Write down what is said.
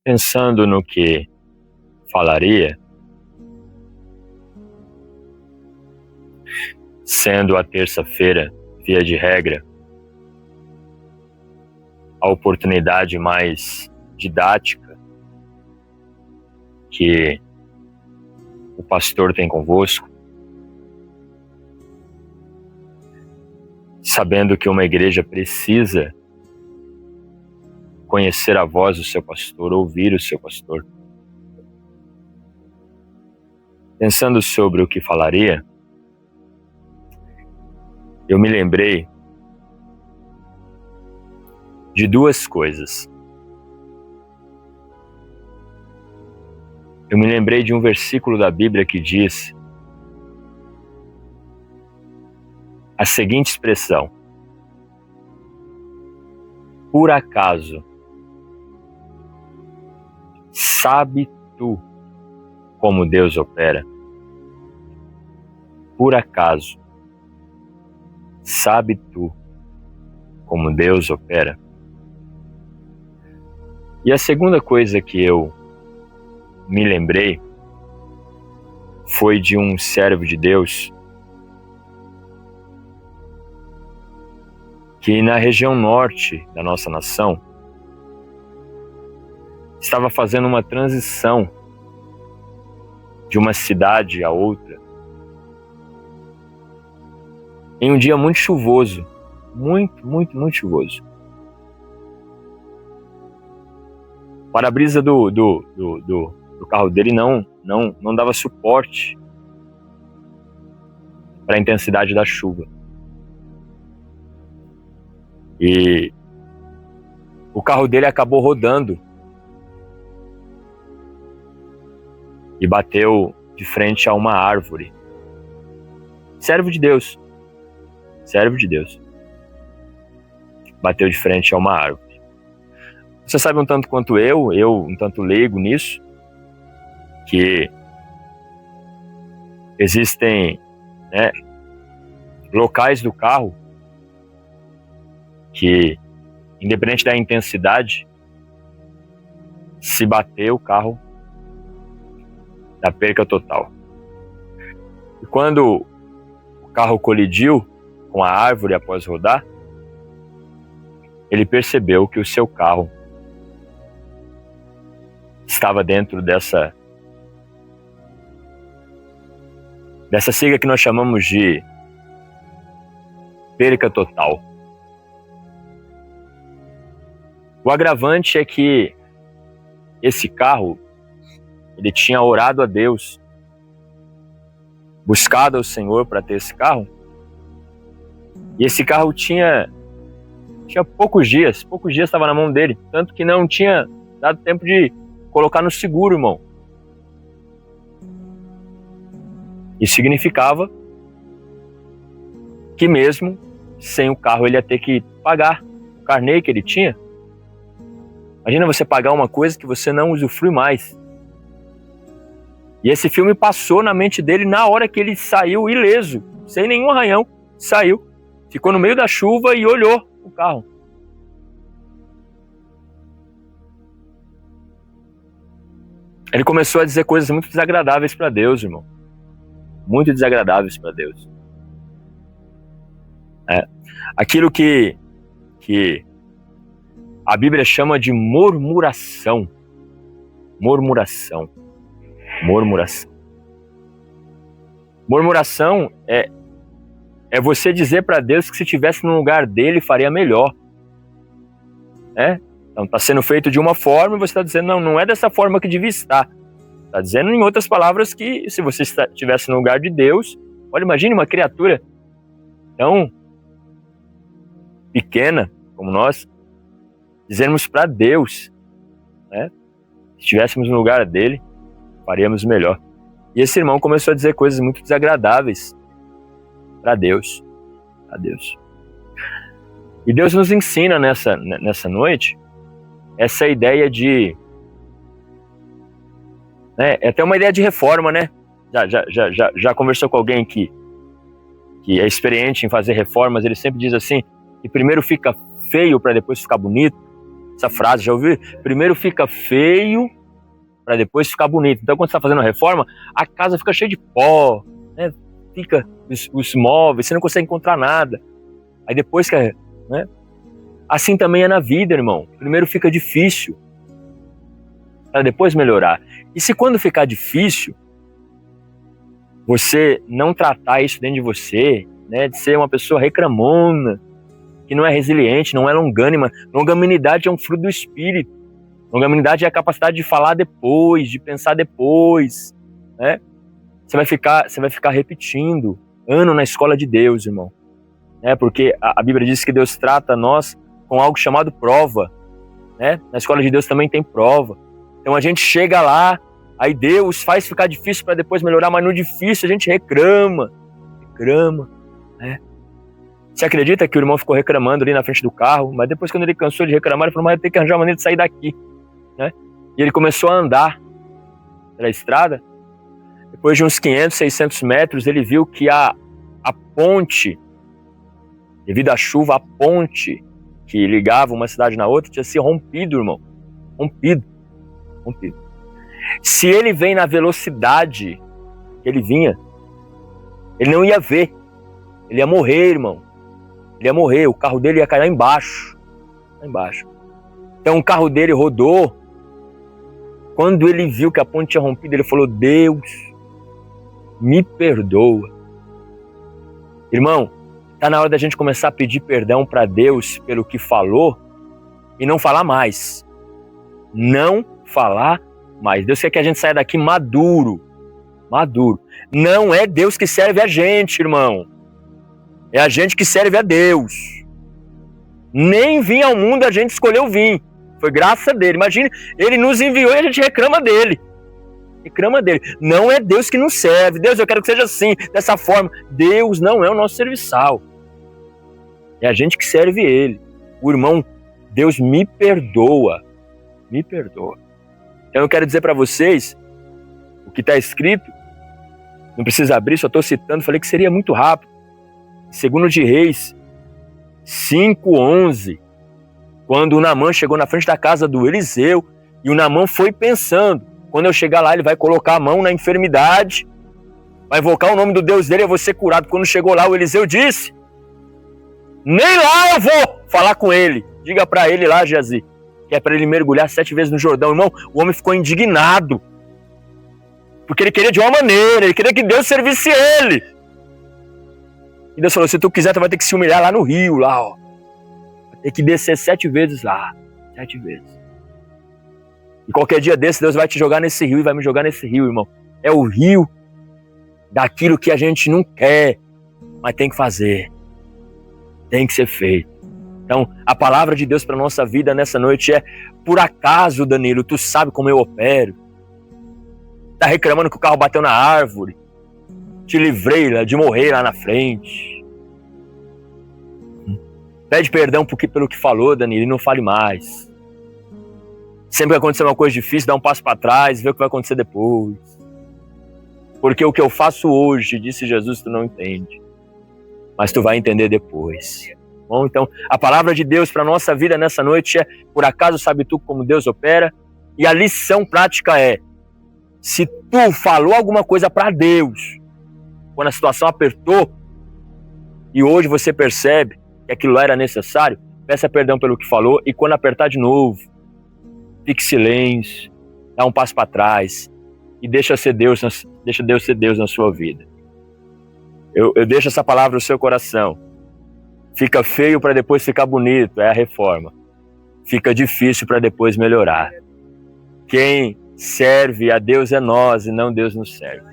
Pensando no que falaria, sendo a terça-feira, via de regra, a oportunidade mais didática que o pastor tem convosco, sabendo que uma igreja precisa conhecer a voz do seu pastor, ouvir o seu pastor. Pensando sobre o que falaria, eu me lembrei de duas coisas. Eu me lembrei de um versículo da Bíblia que diz a seguinte expressão: por acaso, sabe tu como Deus opera? Por acaso, sabe tu como Deus opera? E a segunda coisa que eu me lembrei foi de um servo de Deus que na região norte da nossa nação estava fazendo uma transição de uma cidade a outra em um dia muito chuvoso, muito chuvoso. O para-brisa do carro dele não dava suporte para a intensidade da chuva. E o carro dele acabou rodando e bateu de frente a uma árvore. Servo de Deus. Bateu de frente a uma árvore. Você sabe um tanto quanto eu um tanto leigo nisso, que existem locais do carro que, independente da intensidade, se bater o carro, dá perca total. E quando o carro colidiu com a árvore após rodar, ele percebeu que o seu carro estava dentro dessa sigla que nós chamamos de perca total. O agravante é que esse carro, ele tinha orado a Deus, buscado ao Senhor para ter esse carro, e esse carro tinha poucos dias estava na mão dele, tanto que não tinha dado tempo de colocar no seguro, irmão. Isso significava que mesmo sem o carro ele ia ter que pagar o carnê que ele tinha. Imagina você pagar uma coisa que você não usufrui mais. E esse filme passou na mente dele na hora que ele saiu ileso, sem nenhum arranhão, saiu, ficou no meio da chuva e olhou o carro. Ele começou a dizer coisas muito desagradáveis para Deus, irmão. Muito desagradáveis para Deus. Aquilo que a Bíblia chama de murmuração. Murmuração é você dizer para Deus que se estivesse no lugar dele faria melhor. Então está sendo feito de uma forma e você está dizendo, não é dessa forma que devia estar. Está dizendo, em outras palavras, que se você estivesse no lugar de Deus, olha, imagine uma criatura tão pequena como nós, dizermos para Deus, se estivéssemos no lugar dele, faríamos melhor. E esse irmão começou a dizer coisas muito desagradáveis para Deus. E Deus nos ensina nessa noite essa ideia de... é até uma ideia de reforma, né? Já conversou com alguém que é experiente em fazer reformas, ele sempre diz assim, que primeiro fica feio para depois ficar bonito. essa frase, já ouviu? Primeiro fica feio para depois ficar bonito. Então, quando você está fazendo a reforma, a casa fica cheia de pó, né? Fica os móveis, você não consegue encontrar nada. Aí depois que, né? Assim também é na vida, irmão. Primeiro fica difícil, para depois melhorar. E se quando ficar difícil, você não tratar isso dentro de você, né? De ser uma pessoa reclamona, que não é resiliente, não é longânima. Longanimidade é um fruto do Espírito. Longanimidade é a capacidade de falar depois, de pensar depois, né? Você vai ficar repetindo ano na escola de Deus, irmão. Né? Porque a Bíblia diz que Deus trata nós com algo chamado prova, né? Na escola de Deus também tem prova. Então a gente chega lá, aí Deus faz ficar difícil para depois melhorar, mas no difícil a gente reclama, né? Você acredita que o irmão ficou reclamando ali na frente do carro, mas depois quando ele cansou de reclamar, ele falou, mas eu tenho que arranjar uma maneira de sair daqui, né? E ele começou a andar pela estrada. Depois de uns 500, 600 metros, ele viu que a ponte, devido à chuva, a ponte que ligava uma cidade na outra tinha se rompido, irmão. Rompido. Se ele vem na velocidade que ele vinha, ele não ia ver. Ele ia morrer, irmão. Ele ia morrer, o carro dele ia cair lá embaixo. Então o carro dele rodou. Quando ele viu que a ponte tinha rompido, ele falou, Deus, me perdoa. Irmão, tá na hora da gente começar a pedir perdão para Deus pelo que falou e não falar mais. Não falar mais. Deus quer que a gente saia daqui maduro. Não é Deus que serve a gente, irmão. É a gente que serve a Deus. Nem vir ao mundo a gente escolheu vir. Foi graça dele. Imagine, ele nos enviou e a gente reclama dele. Não é Deus que nos serve. Deus, eu quero que seja assim, dessa forma. Deus não é o nosso serviçal. É a gente que serve ele. O irmão, Deus me perdoa. Então eu quero dizer para vocês o que está escrito. Não precisa abrir, só estou citando. Falei que seria muito rápido. Segundo de Reis 5:11, quando o Naamã chegou na frente da casa do Eliseu, e o Naamã foi pensando, quando eu chegar lá ele vai colocar a mão na enfermidade, vai invocar o nome do Deus dele, eu vou ser curado. Quando chegou lá, o Eliseu disse, nem lá eu vou falar com ele, diga para ele lá, Geazi, que é para ele mergulhar 7 vezes no Jordão. Irmão, o homem ficou indignado, porque ele queria de uma maneira, ele queria que Deus servisse ele. E Deus falou, se tu quiser, tu vai ter que se humilhar lá no rio, lá, ó. Vai ter que descer 7 vezes lá. 7 vezes. E qualquer dia desse, Deus vai te jogar nesse rio e vai me jogar nesse rio, irmão. É o rio daquilo que a gente não quer, mas tem que fazer. Tem que ser feito. Então, a palavra de Deus para nossa vida nessa noite é, por acaso, Danilo, tu sabe como eu opero? Tá reclamando que o carro bateu na árvore? Te livrei de morrer lá na frente. Pede perdão pelo que falou, Danilo, e não fale mais. Sempre que acontecer uma coisa difícil, dá um passo para trás, vê o que vai acontecer depois. Porque o que eu faço hoje, disse Jesus, tu não entende. Mas tu vai entender depois. Bom, então, a palavra de Deus para nossa vida nessa noite é, por acaso sabe tu como Deus opera? E a lição prática é, se tu falou alguma coisa para Deus, quando a situação apertou, e hoje você percebe que aquilo lá era necessário, peça perdão pelo que falou, e quando apertar de novo, fique em silêncio, dá um passo para trás, e deixa Deus ser Deus na sua vida. Eu deixo essa palavra no seu coração. Fica feio para depois ficar bonito, é a reforma. Fica difícil para depois melhorar. Quem serve a Deus é nós, e não Deus nos serve.